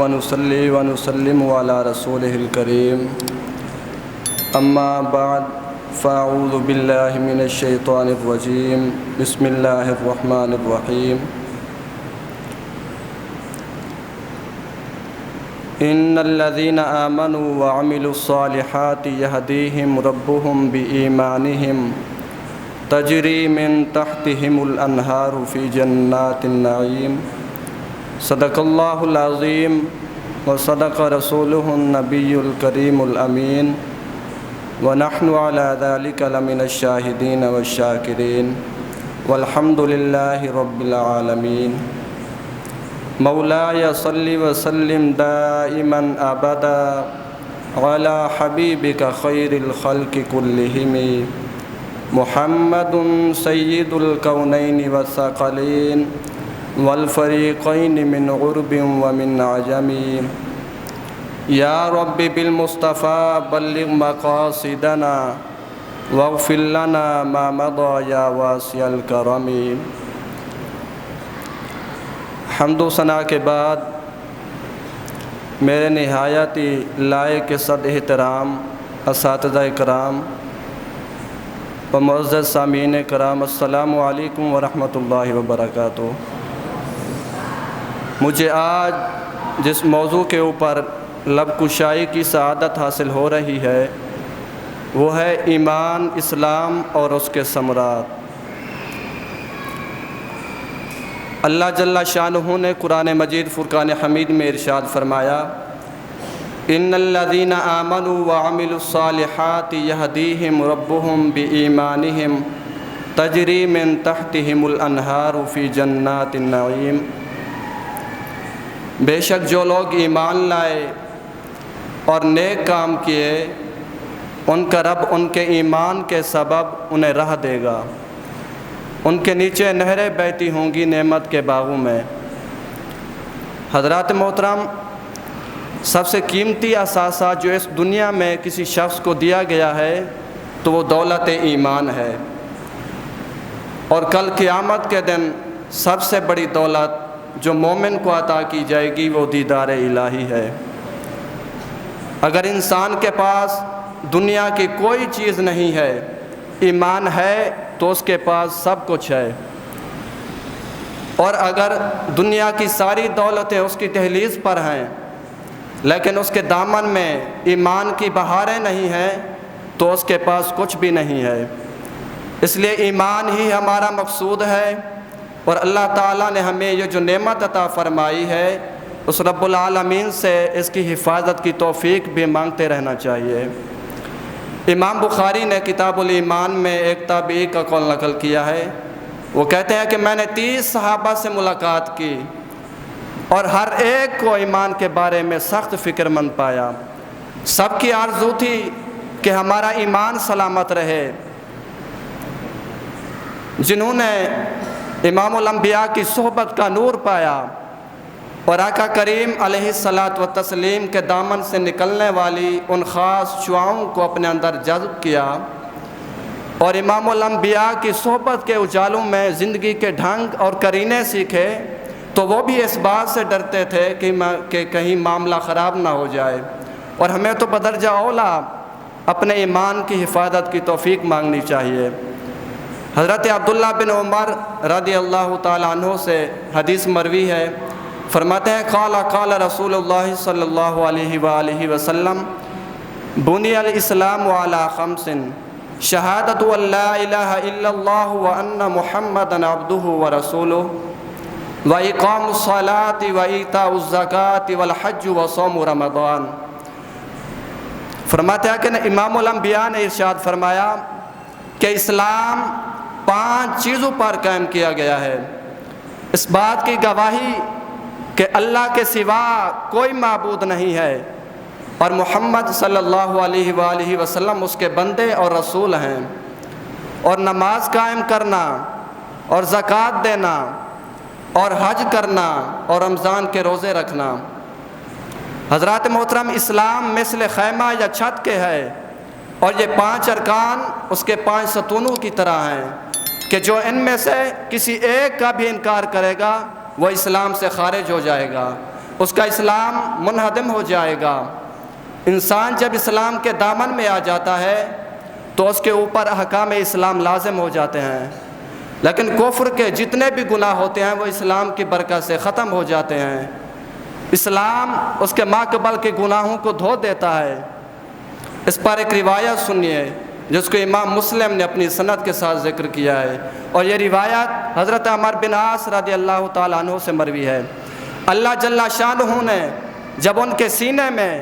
ونصلي ونسلم على رسوله الكريم أما بعد فأعوذ بالله من الشيطان الرجيم بسم الله الرحمن الرحيم إن الذين آمنوا وعملوا الصالحات يهديهم ربهم بإيمانهم تجري من تحتهم الأنهار في جنات النعيم صدق الله العظيم وصدق رسوله النبي الكريم الأمين ونحن على ذلك لمن الشاهدين والشاكرين والحمد لله رب العالمين مولاي صل وسلم دائما أبدا على حبيبك خير الخلق كلهم محمد سيد الكونين والثقلين والفريقين من عرب ومن عجم يا رب بالمصطفى بلغ مقاصدنا واغفر لنا ما مضى يا واسع الكرم۔ حمد و ثنا کے بعد میرے نہایت لائق صد احترام اساتذہ کرام و معزز سامعین کرام، السلام علیکم ورحمۃ اللہ وبرکاتہ۔ مجھے آج جس موضوع کے اوپر لب کشائی کی سعادت حاصل ہو رہی ہے وہ ہے ایمان، اسلام اور اس کے ثمرات۔ اللہ جل شانہ نے قرآن مجید فرقان حمید میں ارشاد فرمایا، ان الذین آمنوا وعملوا الصالحات یہدیہم ربہم بإیمانہم تجری من تحتہم الانہار فی جنات النعیم۔ بے شک جو لوگ ایمان لائے اور نیک کام کیے ان کا رب ان کے ایمان کے سبب انہیں راہ دے گا، ان کے نیچے نہریں بہتی ہوں گی نعمت کے باغوں میں۔ حضرات محترم، سب سے قیمتی اثاثہ جو اس دنیا میں کسی شخص کو دیا گیا ہے تو وہ دولت ایمان ہے، اور کل قیامت کے دن سب سے بڑی دولت جو مومن کو عطا کی جائے گی وہ دیدار الہی ہے۔ اگر انسان کے پاس دنیا کی کوئی چیز نہیں ہے، ایمان ہے تو اس کے پاس سب کچھ ہے، اور اگر دنیا کی ساری دولتیں اس کی دہلیز پر ہیں لیکن اس کے دامن میں ایمان کی بہاریں نہیں ہیں تو اس کے پاس کچھ بھی نہیں ہے۔ اس لیے ایمان ہی ہمارا مقصود ہے، اور اللہ تعالیٰ نے ہمیں یہ جو نعمت عطا فرمائی ہے اس رب العالمین سے اس کی حفاظت کی توفیق بھی مانگتے رہنا چاہیے۔ امام بخاری نے کتاب الایمان میں ایک تابعی کا قول نقل کیا ہے، وہ کہتے ہیں کہ میں نے 30 صحابہ سے ملاقات کی اور ہر ایک کو ایمان کے بارے میں سخت فکر مند پایا۔ سب کی آرزو تھی کہ ہمارا ایمان سلامت رہے۔ جنہوں نے امام الانبیاء کی صحبت کا نور پایا اور آقا کریم علیہ الصلاۃ والتسلیم کے دامن سے نکلنے والی ان خاص شعاؤں کو اپنے اندر جذب کیا، اور امام الانبیاء کی صحبت کے اجالوں میں زندگی کے ڈھنگ اور کرینے سیکھے، تو وہ بھی اس بات سے ڈرتے تھے کہ کہیں معاملہ خراب نہ ہو جائے، اور ہمیں تو بدرجہ اولا اپنے ایمان کی حفاظت کی توفیق مانگنی چاہیے۔ حضرت عبداللہ بن عمر رضی اللہ تعالیٰ عنہ سے حدیث مروی ہے، فرماتے ہیں قال رسول اللہ صلی اللہ علیہ وآلہ وسلم بنی الاسلام علی خمس شہادت ان لا الہ الا اللہ وان محمدا عبدہ ورسولہ واقام الصلاۃ وایتاء الزکاۃ والحج وصوم رمضان۔ فرماتے ہیں کہ امام الانبیاء نے ارشاد فرمایا کہ اسلام 5 چیزوں پر قائم کیا گیا ہے۔ اس بات کی گواہی کہ اللہ کے سوا کوئی معبود نہیں ہے اور محمد صلی اللہ علیہ وآلہ وسلم اس کے بندے اور رسول ہیں، اور نماز قائم کرنا اور زکوٰۃ دینا اور حج کرنا اور رمضان کے روزے رکھنا۔ حضرات محترم، اسلام مثل خیمہ یا چھت کے ہے، اور یہ 5 ارکان اس کے 5 ستونوں کی طرح ہیں کہ جو ان میں سے کسی ایک کا بھی انکار کرے گا وہ اسلام سے خارج ہو جائے گا۔ اس کا اسلام منہدم ہو جائے گا۔ انسان جب اسلام کے دامن میں آ جاتا ہے تو اس کے اوپر احکام اسلام لازم ہو جاتے ہیں، لیکن کفر کے جتنے بھی گناہ ہوتے ہیں وہ اسلام کی برکت سے ختم ہو جاتے ہیں۔ اسلام اس کے ماقبل کے گناہوں کو دھو دیتا ہے۔ اس پر ایک روایت سنیے جس کو امام مسلم نے اپنی سند کے ساتھ ذکر کیا ہے، اور یہ روایت حضرت عمر بن عاص رضی اللہ تعالیٰ عنہ سے مروی ہے۔ اللہ جل شانہ نے جب ان کے سینے میں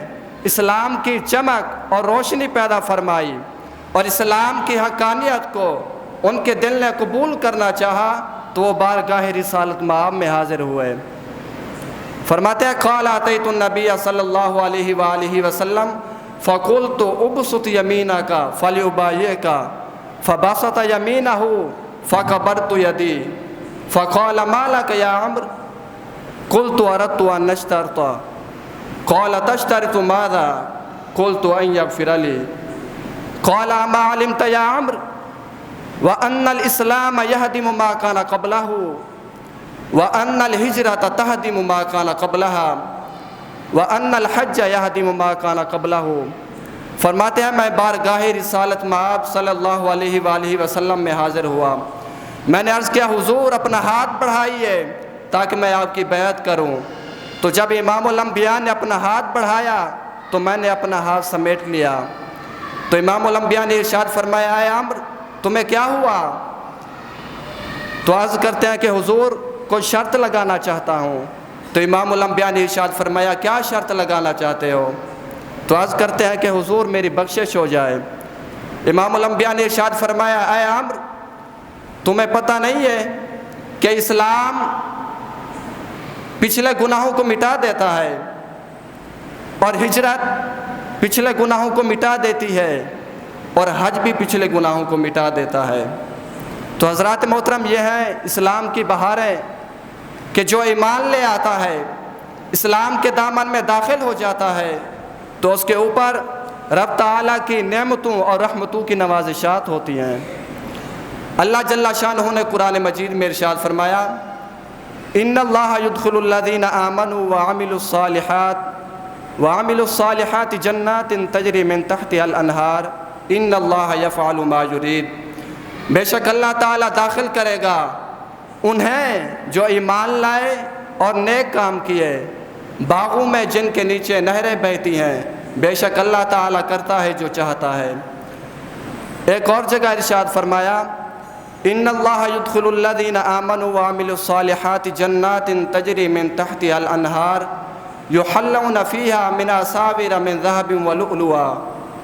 اسلام کی چمک اور روشنی پیدا فرمائی اور اسلام کی حقانیت کو ان کے دل نے قبول کرنا چاہا تو وہ بارگاہ رسالت مآب میں حاضر ہوئے۔ فرماتے ہیں قال اتیت النبی صلی اللہ علیہ وآلہ وسلم فقلت ابسط یمینک فلیبایعک فبسط یمینہ فقبضت یدی فقال ما لک یا عمرو قلت اردت ان نشترط قال تشترط ماذا قلت ان یغفر لی قال ما علمت یا عمرو وان الاسلام یہدم ما کان قبلہ وان الہجرۃ تہدم ما کان قبلہا وَأَنَّ الْحَجَّ يَهْدِمُ مَا كَانَ قَبْلَهُ۔ فرماتے ہیں میں بارگاہ رسالت مآب صلی اللہ علیہ وآلہ وسلم میں حاضر ہوا۔ میں نے عرض کیا حضور اپنا ہاتھ بڑھائیے تاکہ میں آپ کی بیعت کروں۔ تو جب امام الانبیاء نے اپنا ہاتھ بڑھایا تو میں نے اپنا ہاتھ سمیٹ لیا۔ تو امام الانبیاء نے ارشاد فرمایا اے عمرو تمہیں کیا ہوا؟ تو عرض کرتے ہیں کہ حضور کوئی شرط لگانا چاہتا ہوں۔ تو امام الانبیاء نے ارشاد فرمایا کیا شرط لگانا چاہتے ہو؟ تو عرض کرتے ہیں کہ حضور میری بخشش ہو جائے۔ امام الانبیاء نے ارشاد فرمایا اے عمرو تمہیں پتہ نہیں ہے کہ اسلام پچھلے گناہوں کو مٹا دیتا ہے اور ہجرت پچھلے گناہوں کو مٹا دیتی ہے اور حج بھی پچھلے گناہوں کو مٹا دیتا ہے۔ تو حضرات محترم یہ ہے اسلام کی بہاریں کہ جو ایمان لے آتا ہے اسلام کے دامن میں داخل ہو جاتا ہے تو اس کے اوپر رب تعالیٰ کی نعمتوں اور رحمتوں کی نوازشات ہوتی ہیں۔ اللہ جل شانہ نے قرآن مجید میں ارشاد فرمایا ان اللہ یدخل الذین آمنوا وعملوا الصالحات جنات تجری من تحتها الانہار ان اللہ یفعل ما یرید۔ بے شک اللہ تعالیٰ داخل کرے گا انہیں جو ایمان لائے اور نیک کام کیے باغوں میں جن کے نیچے نہریں بہتی ہیں، بے شک اللہ تعالیٰ کرتا ہے جو چاہتا ہے۔ ایک اور جگہ ارشاد فرمایا ان اللہ یدخل الذین آمنوا وعملوا الصالحات جنات تجری من تحتها الانہار یحلون فیہا من اساور من ذہب ولؤلؤا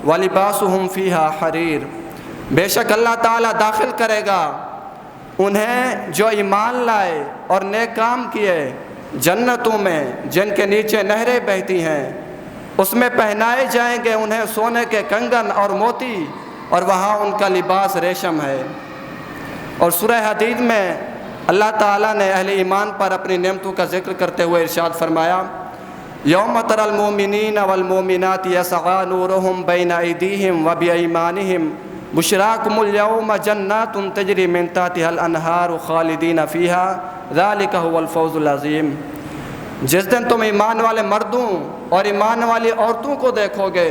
ولباسہم فیہا حریر۔ بے شک اللہ تعالیٰ داخل کرے گا انہیں جو ایمان لائے اور نیک کام کیے جنتوں میں جن کے نیچے نہریں بہتی ہیں، اس میں پہنائے جائیں گے انہیں سونے کے کنگن اور موتی اور وہاں ان کا لباس ریشم ہے۔ اور سورہ حدید میں اللہ تعالیٰ نے اہل ایمان پر اپنی نعمتوں کا ذکر کرتے ہوئے ارشاد فرمایا یوم تری المؤمنین والمؤمنات یسعی نورہم بین ایدیہم وبایمانہم بشراکم اليوم جنات تجری من تحتها الانہار خالدین فیہا ذالک هو الفوز العظیم۔ جس دن تم ایمان والے مردوں اور ایمان والی عورتوں کو دیکھو گے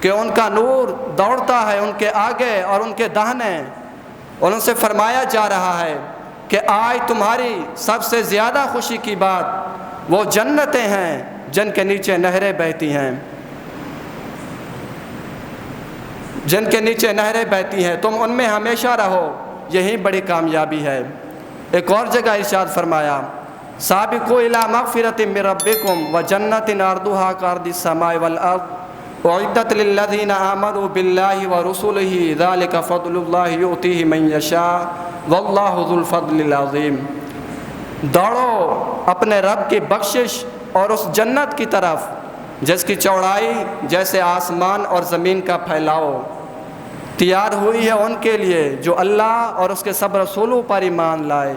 کہ ان کا نور دوڑتا ہے ان کے آگے اور ان کے داہنے، اور ان سے فرمایا جا رہا ہے کہ آج تمہاری سب سے زیادہ خوشی کی بات وہ جنتیں ہیں جن کے نیچے نہریں بہتی ہیں، جن کے نیچے نہریں بہتی ہیں، تم ان میں ہمیشہ رہو، یہی بڑی کامیابی ہے۔ ایک اور جگہ ارشاد فرمایا سابقوا الی مغفرۃ من ربکم وجنۃ عرضھا کعرض السماء والارض اعدت للذین آمنوا باللہ ورسلہ ذلک فضل اللہ یؤتیہ من یشاء واللہ ذو الفضل العظیم۔ دوڑو اپنے رب کی بخشش اور اس جنت کی طرف جس کی چوڑائی جیسے آسمان اور زمین کا پھیلاؤ تیار ہوئی ہے ان کے لیے جو اللہ اور اس کے سب رسولوں پر ایمان لائے۔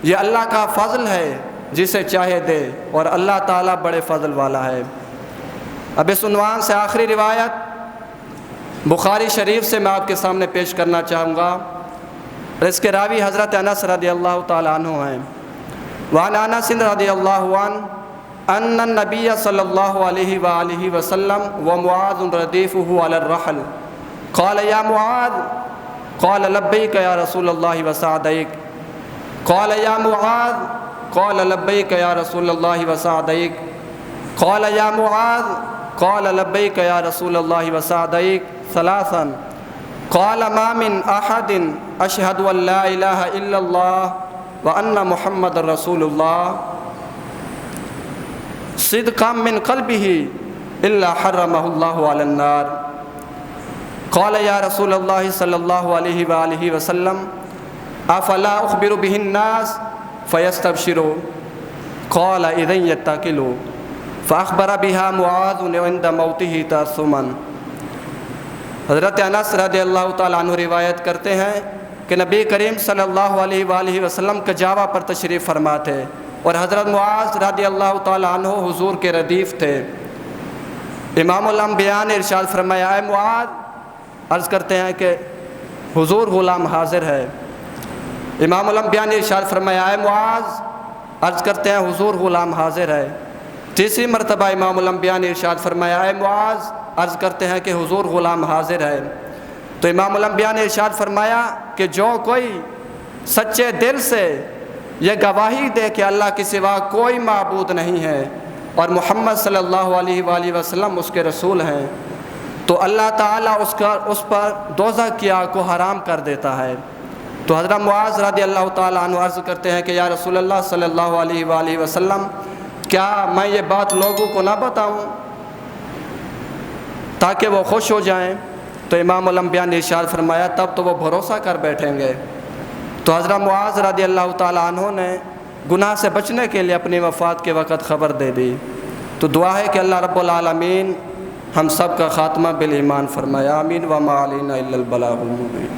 یہ اللہ کا فضل ہے جسے چاہے دے، اور اللہ تعالیٰ بڑے فضل والا ہے۔ اب اس عنوان سے آخری روایت بخاری شریف سے میں آپ کے سامنے پیش کرنا چاہوں گا، اور اس کے راوی حضرت انس رضی اللہ تعالیٰ عنہ ہیں۔ وعن انس رضی اللہ عنہ أن النبي صلى الله عليه وآله وسلم ومعاذ رديفه على الرحل قال يا معاذ قال لبيك يا رسول الله وسعديك قال يا معاذ قال لبيك يا رسول الله وسعديك قال يا معاذ قال لبيك يا رسول الله وسعديك ثلاثا قال ما من أحد أشهد أن لا إله إلا الله وأن محمد رسول الله صدقا من قلبه إلا حرمه الله على النار قال يا رسول الله صلى الله عليه وآله وسلم أفلا أخبر به الناس فيستبشروا قال إذن يتكلوا فأخبر بها معاذ عند موته تأثما۔ حضرت انس رضی اللہ تعالیٰ عنہ روایت کرتے ہیں کہ نبی کریم صلی اللہ علیہ وآلہ وسلم کجاوا پر تشریف فرما تھے اور حضرت معاذ رضی اللہ تعالیٰ عنہ حضور کے ردیف تھے۔ امام الانبیاء نے ارشاد فرمایا اے معاذ، عرض کرتے ہیں کہ حضور غلام حاضر ہے۔ امام الانبیاء نے ارشاد فرمایا اے معاذ، عرض کرتے ہیں حضور غلام حاضر ہے۔ تیسری مرتبہ امام الانبیاء نے ارشاد فرمایا اے معاذ، عرض کرتے ہیں کہ حضور غلام حاضر ہے۔ تو امام الانبیاء نے ارشاد فرمایا کہ جو کوئی سچے دل سے یہ گواہی دے کہ اللہ کے سوا کوئی معبود نہیں ہے اور محمد صلی اللہ علیہ وآلہ وسلم اس کے رسول ہیں، تو اللہ تعالیٰ اس پر دوزخ کی آگ کو حرام کر دیتا ہے۔ تو حضرت معاذ رضی اللہ تعالیٰ عنہ عرض کرتے ہیں کہ یا رسول اللہ صلی اللہ علیہ وآلہ وسلم، کیا میں یہ بات لوگوں کو نہ بتاؤں تاکہ وہ خوش ہو جائیں؟ تو امام الانبیاء نے ارشاد فرمایا تب تو وہ بھروسہ کر بیٹھیں گے۔ تو حضرت معاذ رضی اللہ تعالیٰ عنہ نے گناہ سے بچنے کے لیے اپنی وفات کے وقت خبر دے دی۔ تو دعا ہے کہ اللہ رب العالمین ہم سب کا خاتمہ بالایمان فرمایا، آمین۔ وما علینا الا البلاغ المبین۔